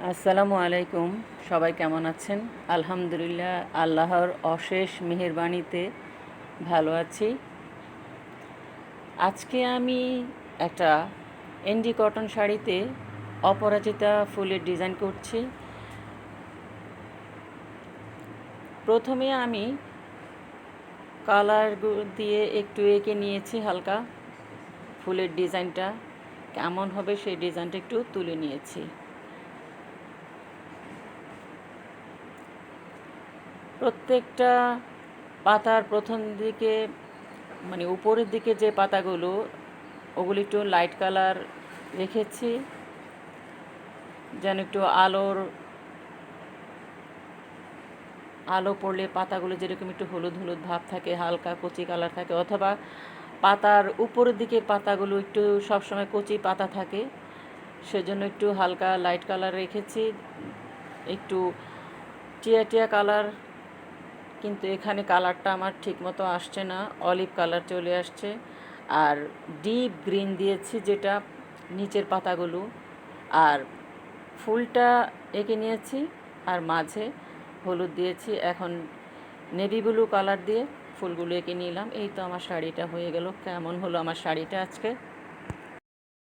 আসসালামু আলাইকুম। সবাই কেমন আছেন? আলহামদুলিল্লাহ, আল্লাহর অশেষ মেহেরবানিতে ভালো আছি। আজকে আমি একটা এন্ডি কটন শাড়িতে অপরাজিতা ফুলের ডিজাইন করছি। প্রথমে আমি কালার দিয়ে একটু এঁকে নিয়েছি হালকা। ফুলের ডিজাইনটা কেমন হবে সেই ডিজাইনটা একটু তুলে নিয়েছি। প্রত্যেকটা পাতার প্রথম দিকে মানে উপরের দিকে যে পাতাগুলো ওগুলি একটু লাইট কালার রেখেছি, যেন একটু আলো পড়লে পাতাগুলো যেরকম একটু হলুদ হলুদ ভাব থাকে, হালকা কচি কালার থাকে, অথবা পাতার উপরের দিকে পাতাগুলো একটু সবসময় কচি পাতা থাকে, সেজন্য একটু হালকা লাইট কালার রেখেছি। একটু টিয়া টিয়া কালার, কিন্তু এখানে কালারটা আমার ঠিকমতো আসছে না, অলিভ কালার চলে আসছে। আর ডিপ গ্রিন দিয়েছি যেটা নিচের পাতাগুলো, আর ফুলটা এঁকে নিয়েছি, আর মাঝে হলুদ দিয়েছি। এখন নেভি ব্লু কালার দিয়ে ফুলগুলো এঁকে নিলাম। এই তো আমার শাড়িটা হয়ে গেল। কেমন হলো আমার শাড়িটা আজকে?